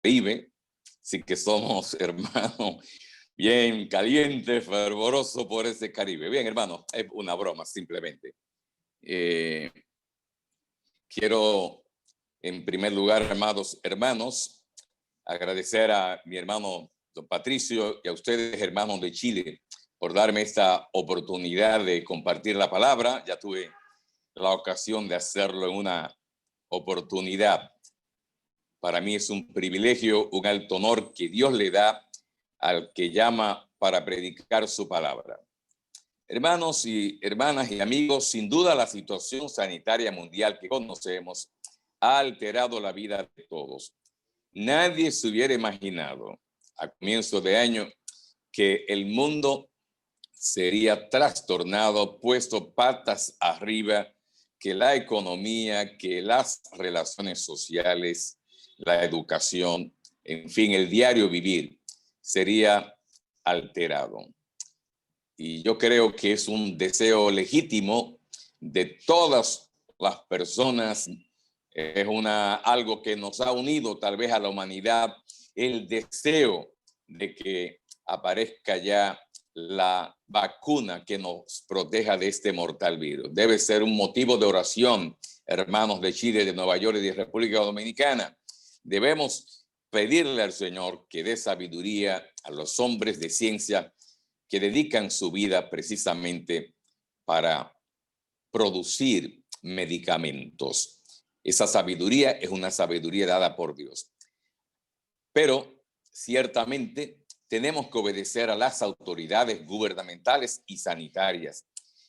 Caribe, sí que somos hermanos bien calientes, fervorosos por ese Caribe. Bien, hermano, es una broma simplemente. Eh, quiero, en primer lugar, amados hermanos, agradecer a mi hermano don Patricio y a ustedes, hermanos de Chile, por darme esta oportunidad de compartir la palabra. Ya tuve la ocasión de hacerlo en una oportunidad. Para mí es un privilegio, un alto honor que Dios le da al que llama para predicar su palabra. Hermanos y hermanas y amigos, sin duda la situación sanitaria mundial que conocemos ha alterado la vida de todos. Nadie se hubiera imaginado a comienzo de año que el mundo sería trastornado, puesto patas arriba, que la economía, que las relaciones sociales, la educación, en fin, el diario vivir sería alterado. Y yo creo que es un deseo legítimo de todas las personas, es algo que nos ha unido tal vez a la humanidad, el deseo de que aparezca ya la vacuna que nos proteja de este mortal virus. Debe ser un motivo de oración, hermanos de Chile, de Nueva York y de República Dominicana. Debemos pedirle al Señor que dé sabiduría a los hombres de ciencia que dedican su vida precisamente para producir medicamentos. Esa sabiduría es una sabiduría dada por Dios. Pero ciertamente tenemos que obedecer a las autoridades gubernamentales y sanitarias.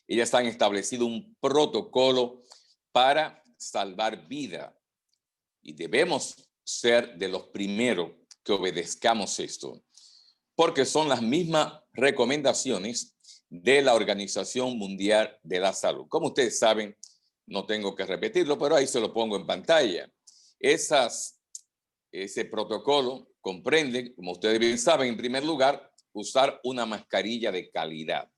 Ellas han establecido un protocolo para salvar vida y debemos ser de los primeros que obedezcamos esto, porque son las mismas recomendaciones de la Organización Mundial de la Salud. Como ustedes saben, no tengo que repetirlo, pero ahí se lo pongo en pantalla. Ese protocolo comprende, como ustedes bien saben, en primer lugar, usar una mascarilla de calidad.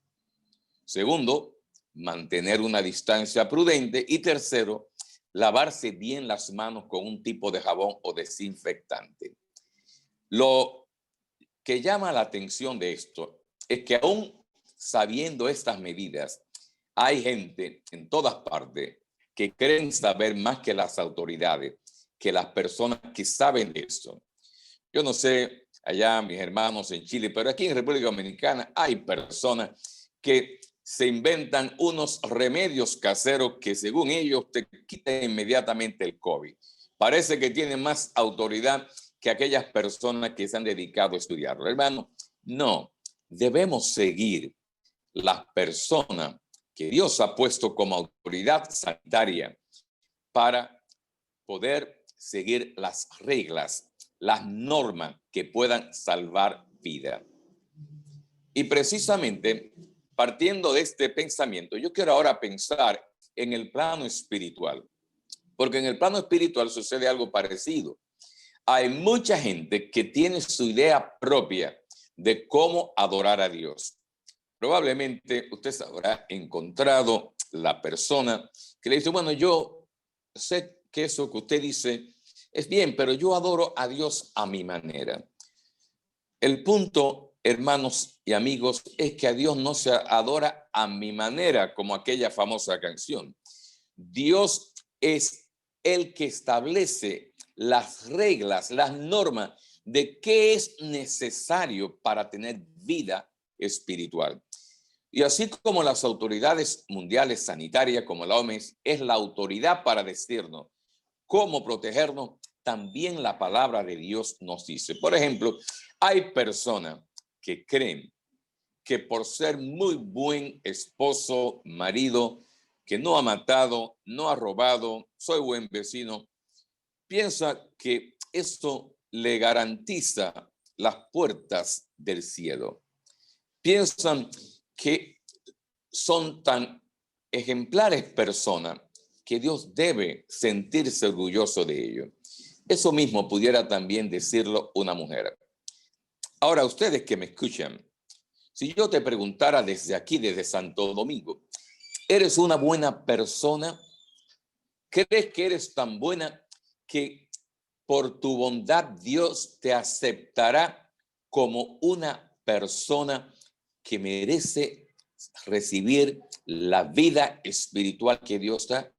Segundo, mantener una distancia prudente. Y tercero, lavarse bien las manos con un tipo de jabón o desinfectante. Lo que llama la atención de esto es que aún sabiendo estas medidas, hay gente en todas partes que creen saber más que las autoridades, que las personas que saben de esto. Yo no sé allá mis hermanos en Chile, pero aquí en República Dominicana hay personas que se inventan unos remedios caseros que según ellos te quitan inmediatamente el COVID. Parece que tienen más autoridad que aquellas personas que se han dedicado a estudiarlo. Hermano, no, debemos seguir las personas que Dios ha puesto como autoridad sanitaria para poder seguir las reglas, las normas que puedan salvar vida. Y precisamente, partiendo de este pensamiento, yo quiero ahora pensar en el plano espiritual, porque en el plano espiritual sucede algo parecido. Hay mucha gente que tiene su idea propia de cómo adorar a Dios. Probablemente usted habrá encontrado la persona que le dice, bueno, yo sé que eso que usted dice es bien, pero yo adoro a Dios a mi manera. El punto, hermanos y amigos, es que a Dios no se adora a mi manera, como aquella famosa canción. Dios es el que establece las reglas, las normas de qué es necesario para tener vida espiritual. Y así como las autoridades mundiales sanitarias, como la OMS, es la autoridad para decirnos cómo protegernos, también la palabra de Dios nos dice. Por ejemplo, hay personas que creen que por ser muy buen esposo, marido, que no ha matado, no ha robado, soy buen vecino, piensa que esto le garantiza las puertas del cielo. Piensan que son tan ejemplares personas que Dios debe sentirse orgulloso de ellos. Eso mismo pudiera también decirlo una mujer. Ahora, ustedes que me escuchan, si yo te preguntara desde aquí, desde Santo Domingo, ¿eres una buena persona? ¿Crees que eres tan buena que por tu bondad Dios te aceptará como una persona que merece recibir la vida espiritual que Dios da.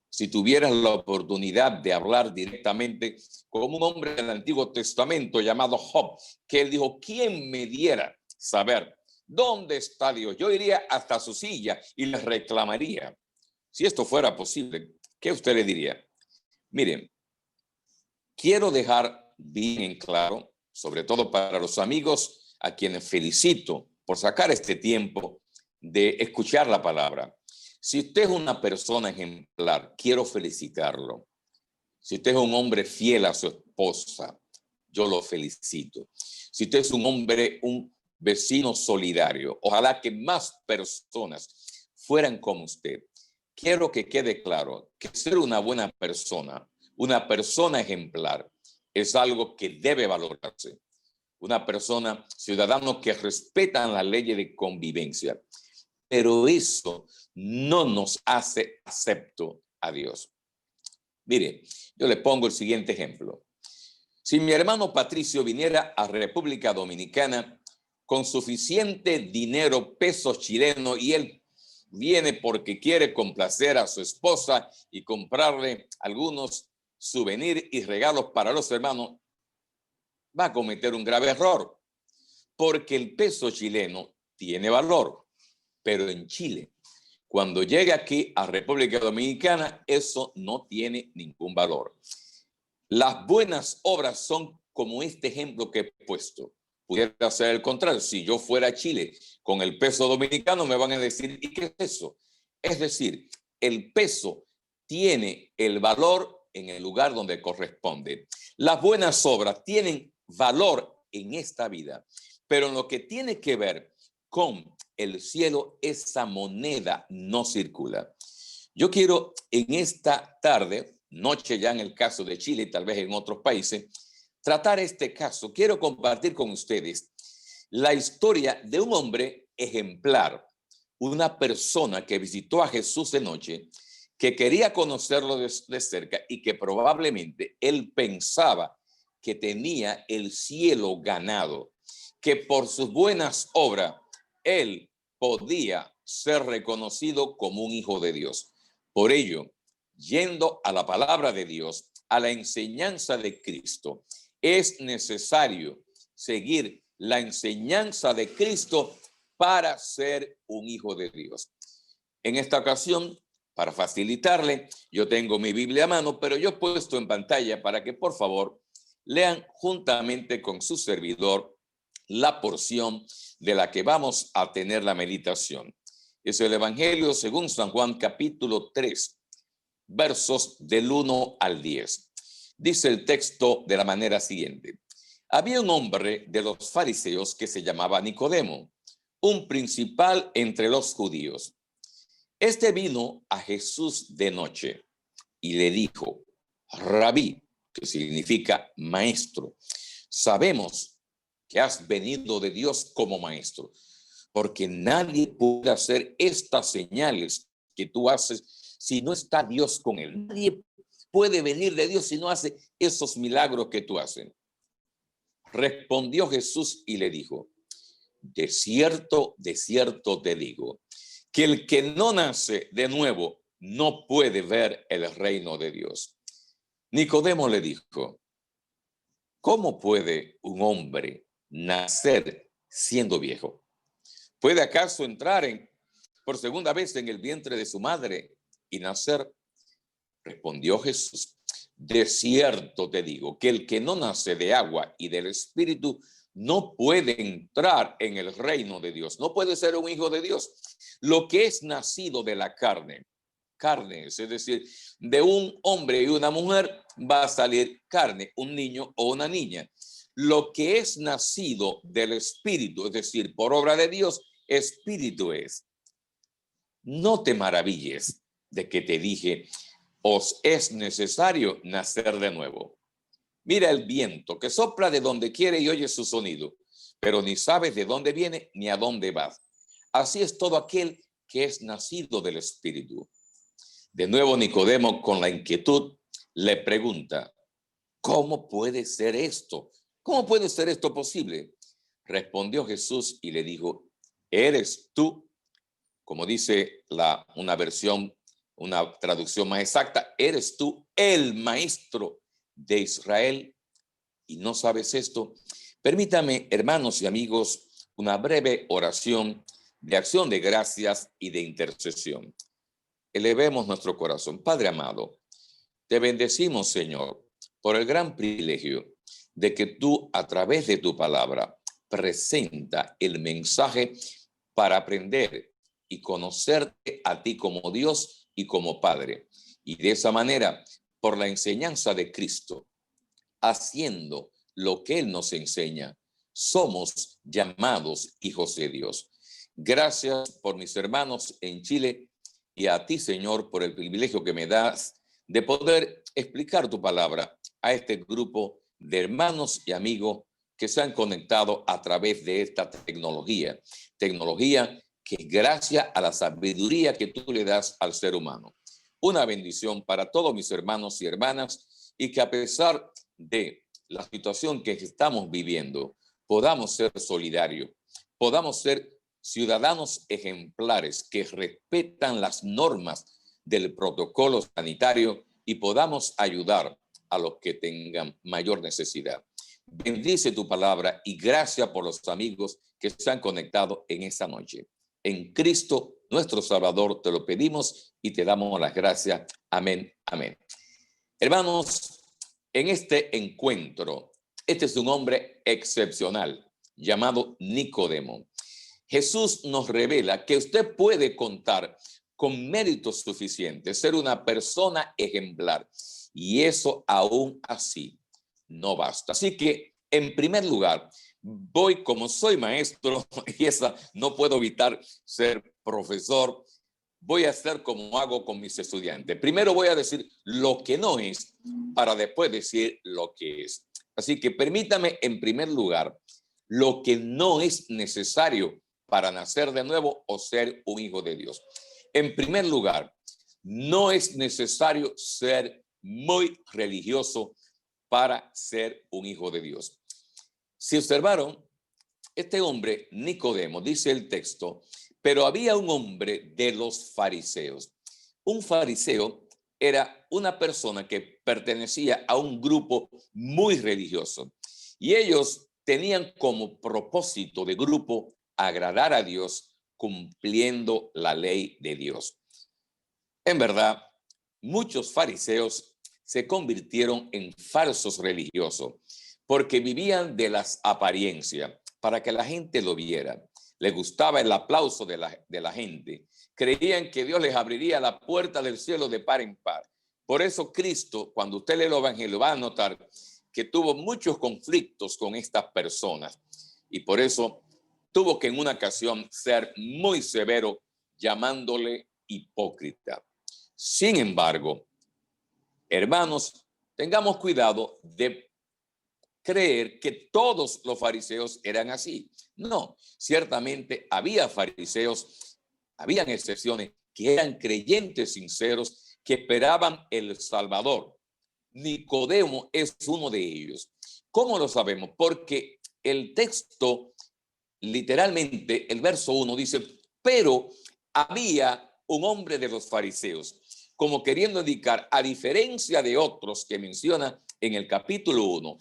Si tuvieras la oportunidad de hablar directamente con un hombre del Antiguo Testamento llamado Job, que él dijo, ¿quién me diera saber dónde está Dios? Yo iría hasta su silla y le reclamaría. Si esto fuera posible, ¿qué usted le diría? Miren, quiero dejar bien en claro, sobre todo para los amigos a quienes felicito por sacar este tiempo de escuchar la palabra. Si usted es una persona ejemplar, quiero felicitarlo. Si usted es un hombre fiel a su esposa, yo lo felicito. Si usted es un hombre, un vecino solidario, ojalá que más personas fueran como usted. Quiero que quede claro que ser una buena persona, una persona ejemplar, es algo que debe valorarse. Una persona, ciudadano que respetan la ley de convivencia. Pero eso no nos hace acepto a Dios. Mire, yo le pongo el siguiente ejemplo. Si mi hermano Patricio viniera a República Dominicana con suficiente dinero, pesos chilenos, y él viene porque quiere complacer a su esposa y comprarle algunos souvenirs y regalos para los hermanos, va a cometer un grave error, porque el peso chileno tiene valor, pero en Chile, cuando llega aquí a República Dominicana, eso no tiene ningún valor. Las buenas obras son como este ejemplo que he puesto. Pudiera ser el contrario. Si yo fuera a Chile con el peso dominicano, me van a decir, ¿y qué es eso? Es decir, el peso tiene el valor en el lugar donde corresponde. Las buenas obras tienen valor en esta vida, pero en lo que tiene que ver con el cielo, esa moneda no circula. Yo quiero en esta tarde, noche ya en el caso de Chile y tal vez en otros países, tratar este caso. Quiero compartir con ustedes la historia de un hombre ejemplar, una persona que visitó a Jesús de noche, que quería conocerlo de cerca y que probablemente él pensaba que tenía el cielo ganado, que por sus buenas obras él podía ser reconocido como un hijo de Dios. Por ello, yendo a la palabra de Dios, a la enseñanza de Cristo, es necesario seguir la enseñanza de Cristo para ser un hijo de Dios. En esta ocasión, para facilitarle, yo tengo mi Biblia a mano, pero yo he puesto en pantalla para que por favor lean juntamente con su servidor la porción de la que vamos a tener la meditación. Es el Evangelio según San Juan, capítulo 3, versos del 1 al 10. Dice el texto de la manera siguiente. Había un hombre de los fariseos que se llamaba Nicodemo, un principal entre los judíos. Este vino a Jesús de noche y le dijo, Rabí, que significa maestro, sabemos que has venido de Dios como maestro, porque nadie puede hacer estas señales que tú haces si no está Dios con él. Nadie puede venir de Dios si no hace esos milagros que tú haces. Respondió Jesús y le dijo, de cierto te digo, que el que no nace de nuevo no puede ver el reino de Dios. Nicodemo le dijo, ¿cómo puede un hombre nacer siendo viejo? ¿Puede acaso entrar por segunda vez en el vientre de su madre y nacer? Respondió Jesús, de cierto te digo, que el que no nace de agua y del Espíritu no puede entrar en el reino de Dios, no puede ser un hijo de Dios. Lo que es nacido de la carne, es decir, de un hombre y una mujer va a salir carne, un niño o una niña. Lo que es nacido del Espíritu, es decir, por obra de Dios, Espíritu es. No te maravilles de que te dije, os es necesario nacer de nuevo. Mira el viento que sopla de donde quiere y oye su sonido, pero ni sabes de dónde viene ni a dónde va. Así es todo aquel que es nacido del Espíritu. De nuevo Nicodemo, con la inquietud, le pregunta, ¿cómo puede ser esto? ¿Cómo puede ser esto posible? Respondió Jesús y le dijo, ¿eres tú? Como dice una versión, una traducción más exacta, ¿eres tú el maestro de Israel y no sabes esto? Permítame, hermanos y amigos, una breve oración de acción de gracias y de intercesión. Elevemos nuestro corazón. Padre amado, te bendecimos, Señor, por el gran privilegio de que tú, a través de tu palabra, presenta el mensaje para aprender y conocerte a ti como Dios y como Padre. Y de esa manera, por la enseñanza de Cristo, haciendo lo que Él nos enseña, somos llamados hijos de Dios. Gracias por mis hermanos en Chile y a ti, Señor, por el privilegio que me das de poder explicar tu palabra a este grupo de hermanos y amigos que se han conectado a través de esta tecnología que es gracias a la sabiduría que tú le das al ser humano. Una bendición para todos mis hermanos y hermanas y que a pesar de la situación que estamos viviendo, podamos ser solidarios, podamos ser ciudadanos ejemplares que respetan las normas del protocolo sanitario y podamos ayudar a los que tengan mayor necesidad. Bendice tu palabra y gracias por los amigos que se han conectado en esta noche. En Cristo, nuestro Salvador, te lo pedimos y te damos las gracias. Amén, amén. Hermanos, en este encuentro, este es un hombre excepcional llamado Nicodemo. Jesús nos revela que usted puede contar con méritos suficientes, ser una persona ejemplar, y eso aún así no basta. Así que, en primer lugar, voy como soy maestro, y esa no puedo evitar ser profesor, voy a hacer como hago con mis estudiantes. Primero voy a decir lo que no es para después decir lo que es. Así que permítame, en primer lugar, lo que no es necesario para nacer de nuevo o ser un hijo de Dios. En primer lugar, no es necesario ser muy religioso para ser un hijo de Dios. Si observaron, este hombre, Nicodemo, dice el texto, pero había un hombre de los fariseos. Un fariseo era una persona que pertenecía a un grupo muy religioso y ellos tenían como propósito de grupo agradar a Dios cumpliendo la ley de Dios. En verdad, muchos fariseos se convirtieron en falsos religiosos porque vivían de las apariencias para que la gente lo viera. Les gustaba el aplauso de la gente. Creían que Dios les abriría la puerta del cielo de par en par. Por eso Cristo, cuando usted lee el Evangelio, va a notar que tuvo muchos conflictos con estas personas. Y por eso tuvo que en una ocasión ser muy severo llamándole hipócrita. Sin embargo, hermanos, tengamos cuidado de creer que todos los fariseos eran así. No, ciertamente había fariseos, habían excepciones que eran creyentes sinceros que esperaban el Salvador. Nicodemo es uno de ellos. ¿Cómo lo sabemos? Porque el texto, literalmente, el verso 1 dice, pero había un hombre de los fariseos, como queriendo indicar, a diferencia de otros que menciona en el capítulo 1,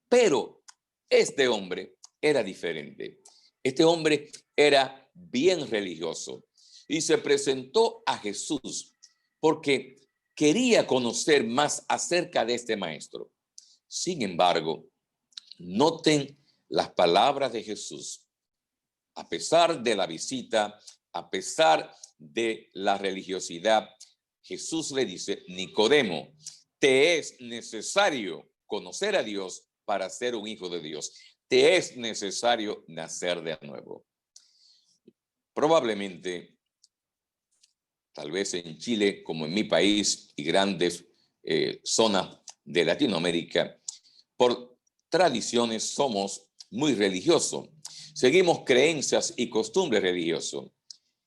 pero este hombre era diferente. Este hombre era bien religioso y se presentó a Jesús porque quería conocer más acerca de este maestro. Sin embargo, noten las palabras de Jesús. A pesar de la visita, a pesar de la religiosidad, Jesús le dice, Nicodemo, te es necesario conocer a Dios para ser un hijo de Dios. Te es necesario nacer de nuevo. Probablemente, tal vez en Chile, como en mi país y grandes zonas de Latinoamérica, por tradiciones somos muy religiosos. Seguimos creencias y costumbres religiosas.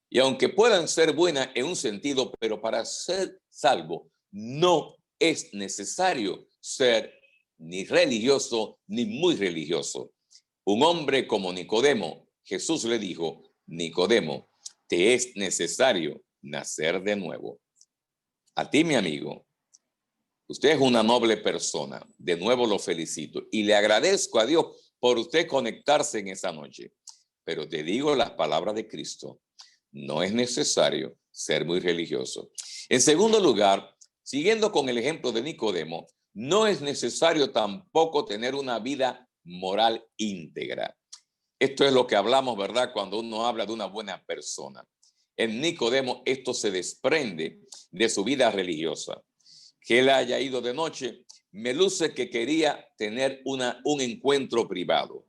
Y aunque puedan ser buenas en un sentido, pero para ser salvo no es necesario ser ni religioso, ni muy religioso. Un hombre como Nicodemo, Jesús le dijo, Nicodemo, te es necesario nacer de nuevo. A ti, mi amigo, usted es una noble persona. De nuevo lo felicito y le agradezco a Dios por usted conectarse en esa noche. Pero te digo las palabras de Cristo. No es necesario ser muy religioso. En segundo lugar, siguiendo con el ejemplo de Nicodemo, no es necesario tampoco tener una vida moral íntegra. Esto es lo que hablamos, ¿verdad? Cuando uno habla de una buena persona. En Nicodemo esto se desprende de su vida religiosa. Que él haya ido de noche, me luce que quería tener un encuentro privado.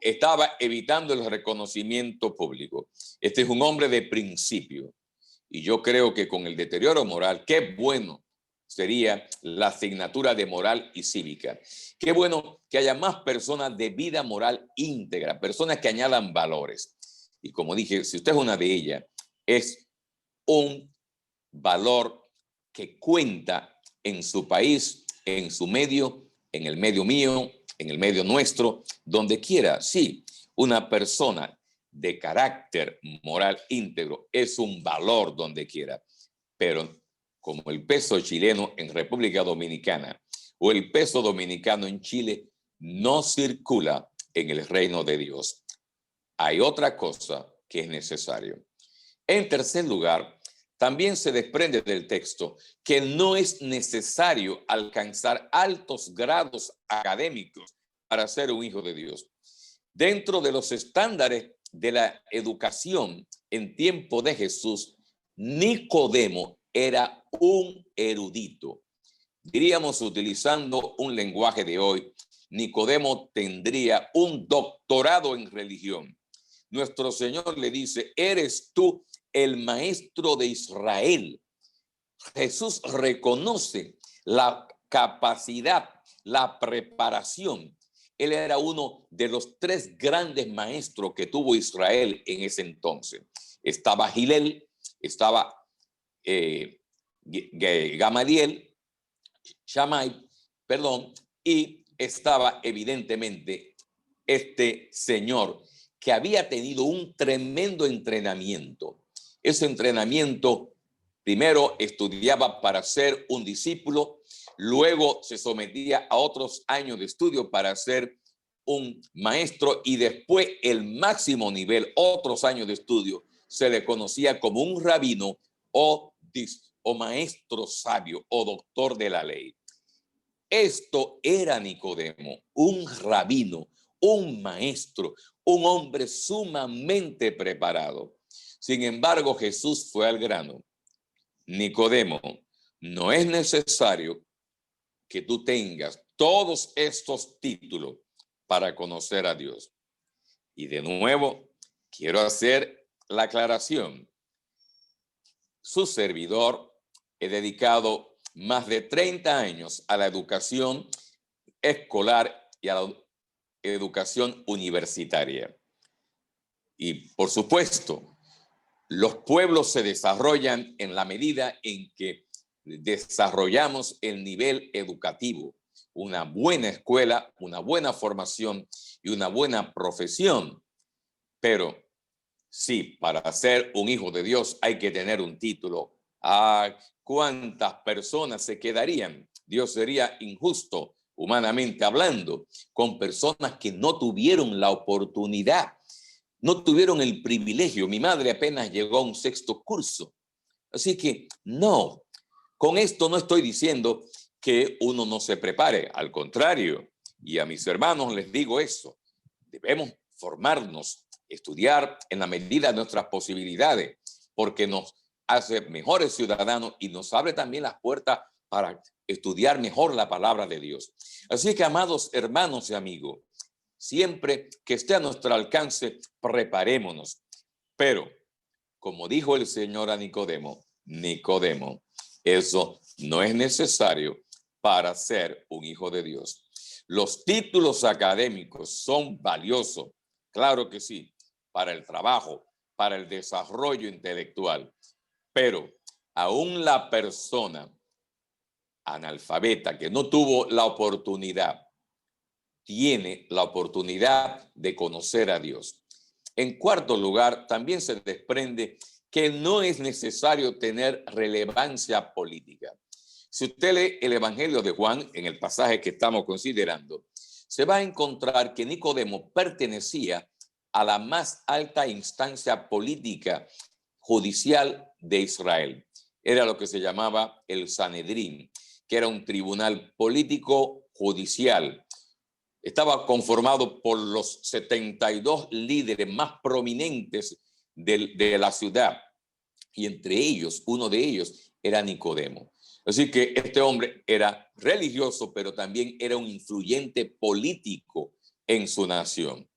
Estaba evitando el reconocimiento público. Este es un hombre de principio. Y yo creo que con el deterioro moral, qué bueno sería la asignatura de moral y cívica. Qué bueno que haya más personas de vida moral íntegra, personas que añadan valores. Y como dije, si usted es una de ellas, es un valor que cuenta en su país, en su medio, en el medio mío, en el medio nuestro, donde quiera. Sí, una persona de carácter moral íntegro es un valor donde quiera, pero como el peso chileno en República Dominicana o el peso dominicano en Chile no circula en el reino de Dios. Hay otra cosa que es necesario. En tercer lugar, también se desprende del texto que no es necesario alcanzar altos grados académicos para ser un hijo de Dios. Dentro de los estándares de la educación en tiempo de Jesús, Nicodemo era un erudito. Diríamos, utilizando un lenguaje de hoy, Nicodemo tendría un doctorado en religión. Nuestro Señor le dice, eres tú el maestro de Israel. Jesús reconoce la capacidad, la preparación. Él era uno de los 3 grandes maestros que tuvo Israel en ese entonces. Estaba Gilel, estaba Gamaliel, Shammai, perdón, y estaba evidentemente este señor que había tenido un tremendo entrenamiento. Ese entrenamiento, primero estudiaba para ser un discípulo, luego se sometía a otros años de estudio para ser un maestro y después el máximo nivel, otros años de estudio, se le conocía como un rabino o maestro sabio o doctor de la ley. Esto era Nicodemo, un rabino, un maestro, un hombre sumamente preparado. Sin embargo, Jesús fue al grano. Nicodemo, no es necesario que tú tengas todos estos títulos para conocer a Dios. Y de nuevo, quiero hacer la aclaración. Su servidor he dedicado más de 30 años a la educación escolar y a la educación universitaria. Y por supuesto, los pueblos se desarrollan en la medida en que desarrollamos el nivel educativo, una buena escuela, una buena formación y una buena profesión. Pero sí, para ser un hijo de Dios hay que tener un título. ¿Cuántas personas se quedarían? Dios sería injusto, humanamente hablando, con personas que no tuvieron la oportunidad, no tuvieron el privilegio. Mi madre apenas llegó a un 6º curso. Así que no, con esto no estoy diciendo que uno no se prepare, al contrario, y a mis hermanos les digo eso, debemos formarnos, estudiar en la medida de nuestras posibilidades, porque nos hace mejores ciudadanos y nos abre también las puertas para estudiar mejor la palabra de Dios. Así que, amados hermanos y amigos, siempre que esté a nuestro alcance, preparémonos. Pero, como dijo el Señor a Nicodemo, Nicodemo, eso no es necesario para ser un hijo de Dios. Los títulos académicos son valiosos, claro que sí, para el trabajo, para el desarrollo intelectual, pero aún la persona analfabeta, que no tuvo la oportunidad, tiene la oportunidad de conocer a Dios. En cuarto lugar, también se desprende que no es necesario tener relevancia política. Si usted lee el Evangelio de Juan, en el pasaje que estamos considerando, se va a encontrar que Nicodemo pertenecía a la más alta instancia política judicial de Israel. Era lo que se llamaba el Sanedrín, que era un tribunal político judicial. Estaba conformado por los 72 líderes más prominentes de la ciudad, y entre ellos, uno de ellos era Nicodemo. Así que este hombre era religioso, pero también era un influyente político en su nación.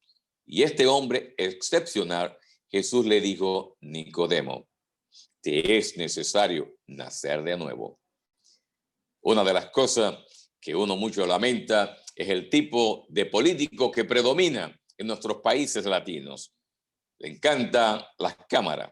Y este hombre excepcional, Jesús le dijo: Nicodemo, te es necesario nacer de nuevo. Una de las cosas que uno mucho lamenta es el tipo de político que predomina en nuestros países latinos. Le encantan las cámaras.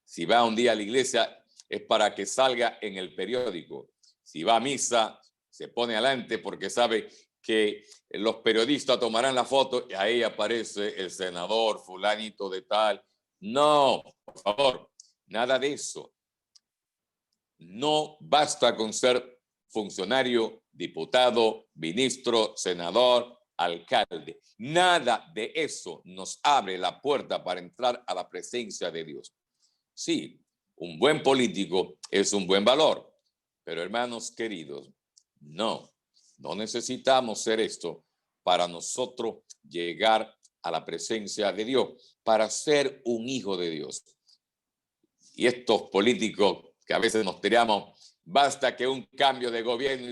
Si va un día a la iglesia es para que salga en el periódico. Si va a misa, se pone adelante porque sabe que los periodistas tomarán la foto y ahí aparece el senador fulanito de tal. No, por favor, nada de eso. No basta con ser funcionario, diputado, ministro, senador, alcalde. Nada de eso nos abre la puerta para entrar a la presencia de Dios. Sí, un buen político es un buen valor, pero hermanos queridos, no necesitamos ser esto para nosotros llegar a la presencia de Dios, para ser un hijo de Dios. Y estos políticos que a veces nos tiramos, basta que un cambio de gobierno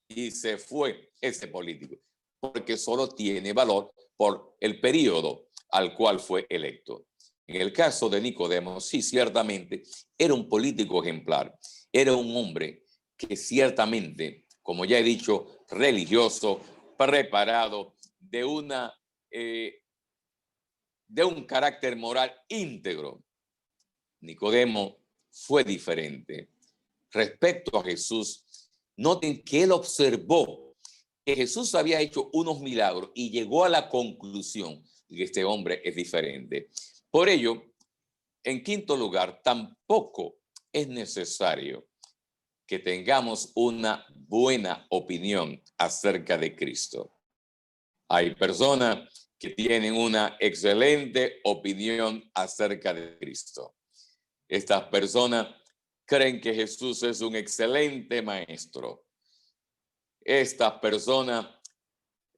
y se fue ese político, porque solo tiene valor por el periodo al cual fue electo. En el caso de Nicodemo, sí, ciertamente, era un político ejemplar. Era un hombre que ciertamente, como ya he dicho, religioso, preparado, de un carácter moral íntegro. Nicodemo fue diferente. Respecto a Jesús, noten que él observó que Jesús había hecho unos milagros y llegó a la conclusión de que este hombre es diferente. Por ello, en quinto lugar, tampoco es necesario que tengamos una buena opinión acerca de Cristo. Hay personas que tienen una excelente opinión acerca de Cristo. Estas personas creen que Jesús es un excelente maestro. Estas personas,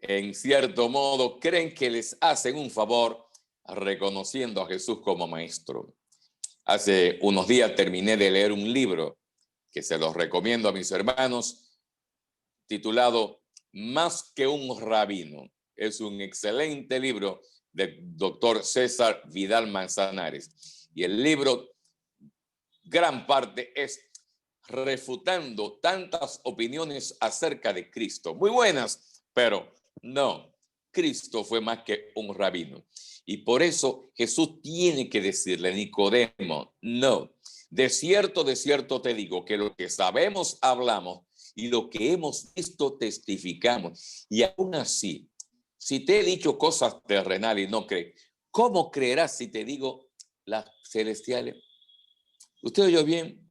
en cierto modo, creen que les hacen un favor reconociendo a Jesús como maestro. Hace unos días terminé de leer un libro que se los recomiendo a mis hermanos, titulado Más que un rabino. Es un excelente libro del doctor César Vidal Manzanares. Y el libro, gran parte, es refutando tantas opiniones acerca de Cristo. Muy buenas, pero no, Cristo fue más que un rabino. Y por eso Jesús tiene que decirle: Nicodemo, no, de cierto te digo que lo que sabemos hablamos y lo que hemos visto testificamos. Y aún así, si te he dicho cosas terrenales y no crees, ¿cómo creerás si te digo las celestiales? ¿Usted oyó bien?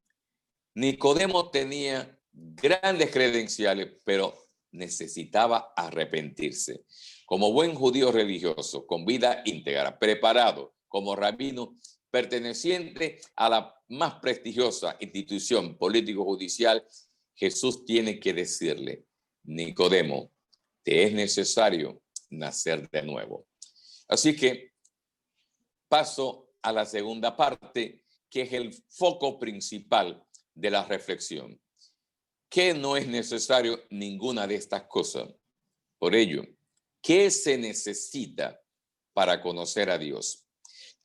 Nicodemo tenía grandes credenciales, pero necesitaba arrepentirse. Como buen judío religioso, con vida íntegra, preparado como rabino, perteneciente a la más prestigiosa institución político-judicial, Jesús tiene que decirle: Nicodemo, te es necesario nacer de nuevo. Así que paso a la segunda parte, que es el foco principal de la reflexión, que no es necesario ninguna de estas cosas. Por ello, ¿qué se necesita para conocer a Dios?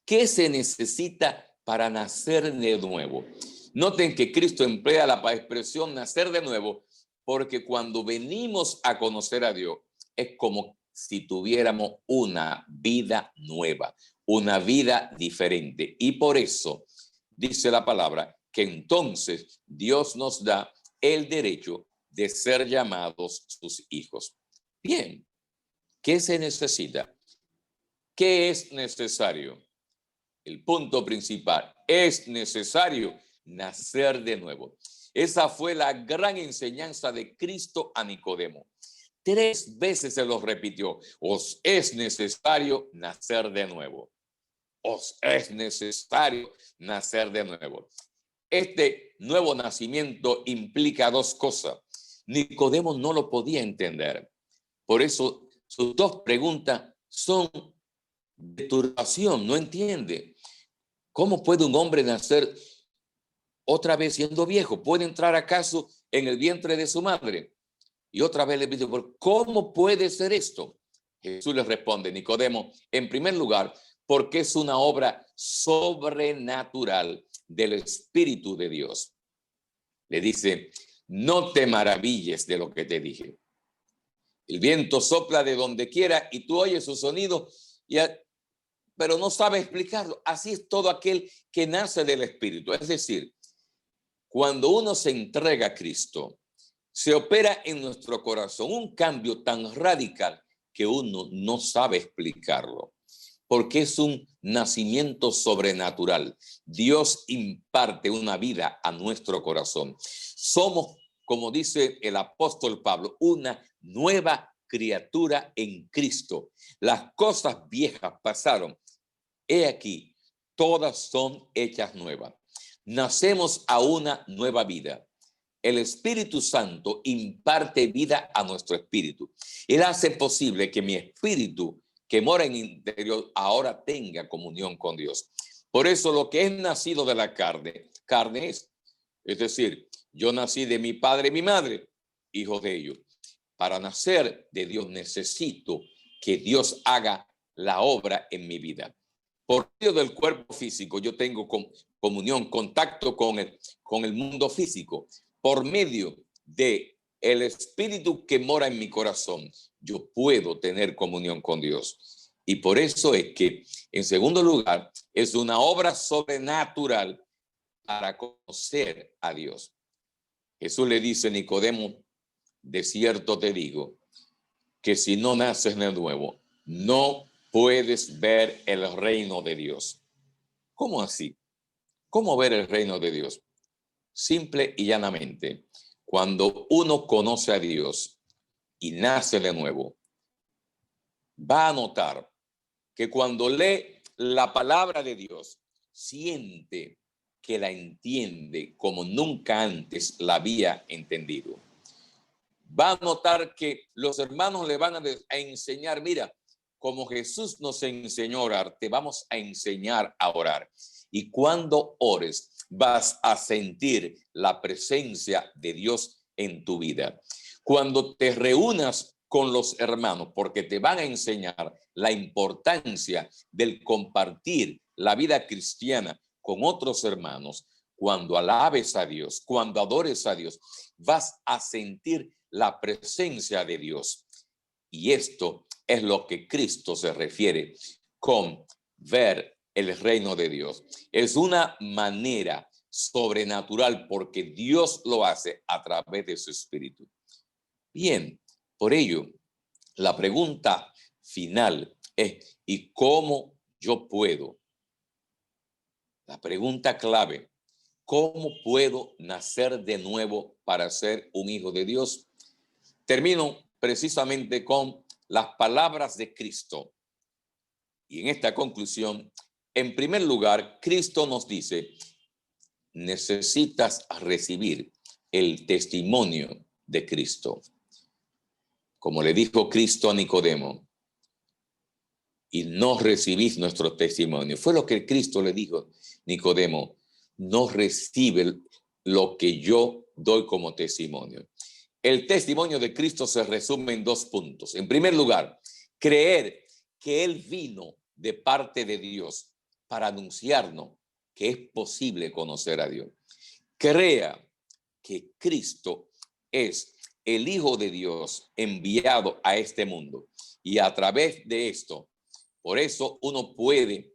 ¿Qué se necesita para nacer de nuevo? Noten que Cristo emplea la expresión nacer de nuevo porque cuando venimos a conocer a Dios es como si tuviéramos una vida nueva, una vida diferente. Y por eso dice la palabra que entonces Dios nos da el derecho de ser llamados sus hijos. Bien, ¿qué se necesita? ¿Qué es necesario? El punto principal, es necesario nacer de nuevo. Esa fue la gran enseñanza de Cristo a Nicodemo. 3 veces se lo repitió, os es necesario nacer de nuevo. Os es necesario nacer de nuevo. Este nuevo nacimiento implica 2 cosas. Nicodemo no lo podía entender. Por eso sus 2 preguntas son de turbación, no entiende. ¿Cómo puede un hombre nacer otra vez siendo viejo? ¿Puede entrar acaso en el vientre de su madre? Y otra vez le dice, ¿cómo puede ser esto? Jesús le responde, Nicodemo, en primer lugar, porque es una obra sobrenatural del Espíritu de Dios. Le dice, no te maravilles de lo que te dije. El viento sopla de donde quiera y tú oyes su sonido, pero no sabes explicarlo. Así es todo aquel que nace del Espíritu. Es decir, cuando uno se entrega a Cristo, se opera en nuestro corazón un cambio tan radical que uno no sabe explicarlo, porque es un nacimiento sobrenatural. Dios imparte una vida a nuestro corazón. Somos, como dice el apóstol Pablo, una nueva criatura en Cristo. Las cosas viejas pasaron. He aquí, todas son hechas nuevas. Nacemos a una nueva vida. El Espíritu Santo imparte vida a nuestro espíritu. Él hace posible que mi espíritu que mora en mi interior ahora tenga comunión con Dios. Por eso lo que es nacido de la carne, carne es. Es decir, yo nací de mi padre y mi madre, hijo de ellos. Para nacer de Dios necesito que Dios haga la obra en mi vida. Por medio del cuerpo físico yo tengo comunión, contacto con el mundo físico. Por medio de el Espíritu que mora en mi corazón, yo puedo tener comunión con Dios. Y por eso es que, en segundo lugar, es una obra sobrenatural para conocer a Dios. Jesús le dice a Nicodemo, de cierto te digo, que si no naces de nuevo, no puedes ver el reino de Dios. ¿Cómo así? ¿Cómo ver el reino de Dios? Simple y llanamente, cuando uno conoce a Dios y nace de nuevo, va a notar que cuando lee la palabra de Dios, siente que la entiende como nunca antes la había entendido. Va a notar que los hermanos le van a enseñar, mira, como Jesús nos enseñó a orar, te vamos a enseñar a orar. Y cuando ores, vas a sentir la presencia de Dios en tu vida. Cuando te reúnas con los hermanos, porque te van a enseñar la importancia del compartir la vida cristiana con otros hermanos, cuando alabes a Dios, cuando adores a Dios, vas a sentir la presencia de Dios. Y esto es lo que Cristo se refiere con ver el reino de Dios. Es una manera sobrenatural porque Dios lo hace a través de su Espíritu. Bien, por ello, la pregunta final es, ¿y cómo yo puedo? La pregunta clave, ¿cómo puedo nacer de nuevo para ser un hijo de Dios? Termino precisamente con las palabras de Cristo. Y en esta conclusión, en primer lugar, Cristo nos dice, necesitas recibir el testimonio de Cristo. Como le dijo Cristo a Nicodemo, y no recibís nuestro testimonio. Fue lo que Cristo le dijo, Nicodemo, no recibe lo que yo doy como testimonio. El testimonio de Cristo se resume en 2 puntos. En primer lugar, creer que Él vino de parte de Dios para anunciarnos que es posible conocer a Dios. Crea que Cristo es el Hijo de Dios enviado a este mundo. Y a través de esto, por eso uno puede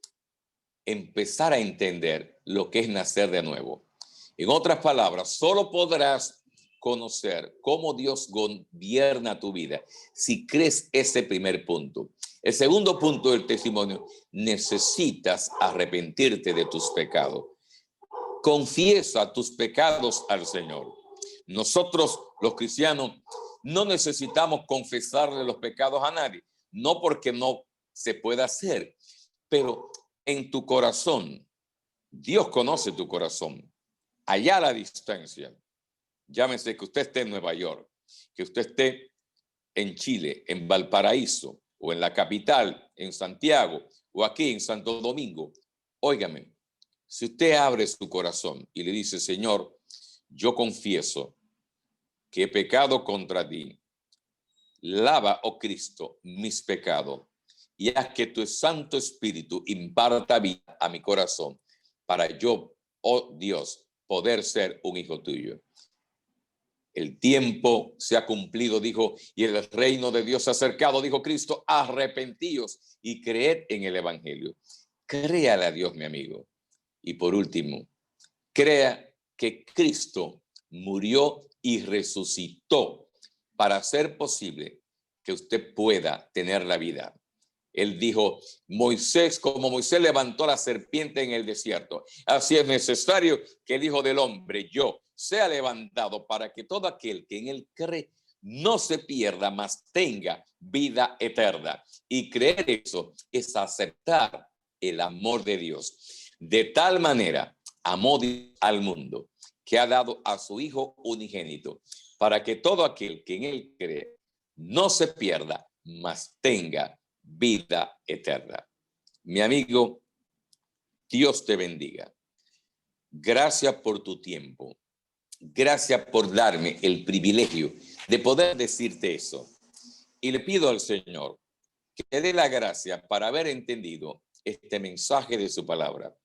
empezar a entender lo que es nacer de nuevo. En otras palabras, solo podrás conocer cómo Dios gobierna tu vida, si crees ese primer punto. El segundo punto del testimonio, necesitas arrepentirte de tus pecados. Confiesa tus pecados al Señor. Nosotros, los cristianos, no necesitamos confesarle los pecados a nadie, no porque no se pueda hacer, pero en tu corazón, Dios conoce tu corazón, allá a la distancia. Llámese que usted esté en Nueva York, que usted esté en Chile, en Valparaíso, o en la capital, en Santiago, o aquí en Santo Domingo. Óigame, si usted abre su corazón y le dice, Señor, yo confieso que he pecado contra ti, lava, oh Cristo, mis pecados, y haz que tu Santo Espíritu imparta vida a mi corazón, para yo, oh Dios, poder ser un hijo tuyo. El tiempo se ha cumplido, dijo, y el reino de Dios se ha acercado, dijo Cristo, arrepentíos y creed en el Evangelio. Créale a Dios, mi amigo. Y por último, crea que Cristo murió y resucitó para hacer posible que usted pueda tener la vida. Él dijo, como Moisés levantó la serpiente en el desierto, así es necesario que el Hijo del Hombre, yo, sea levantado para que todo aquel que en él cree no se pierda, mas tenga vida eterna. Y creer eso es aceptar el amor de Dios. De tal manera amó Dios al mundo que ha dado a su Hijo unigénito para que todo aquel que en él cree no se pierda, mas tenga vida eterna. Mi amigo, Dios te bendiga. Gracias por tu tiempo. Gracias por darme el privilegio de poder decirte eso. Y le pido al Señor que te dé la gracia para haber entendido este mensaje de su palabra.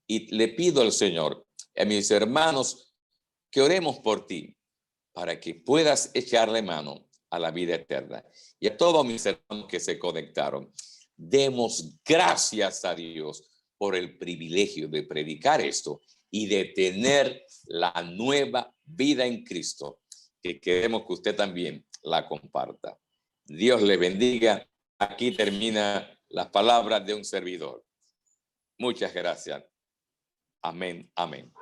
Y le pido al Señor, a mis hermanos, que oremos por ti para que puedas echarle mano a la vida eterna. Y a todos mis hermanos que se conectaron, demos gracias a Dios por el privilegio de predicar esto y de tener la nueva vida en Cristo, que queremos que usted también la comparta. Dios le bendiga. Aquí termina las palabras de un servidor. Muchas gracias. Amén, amén.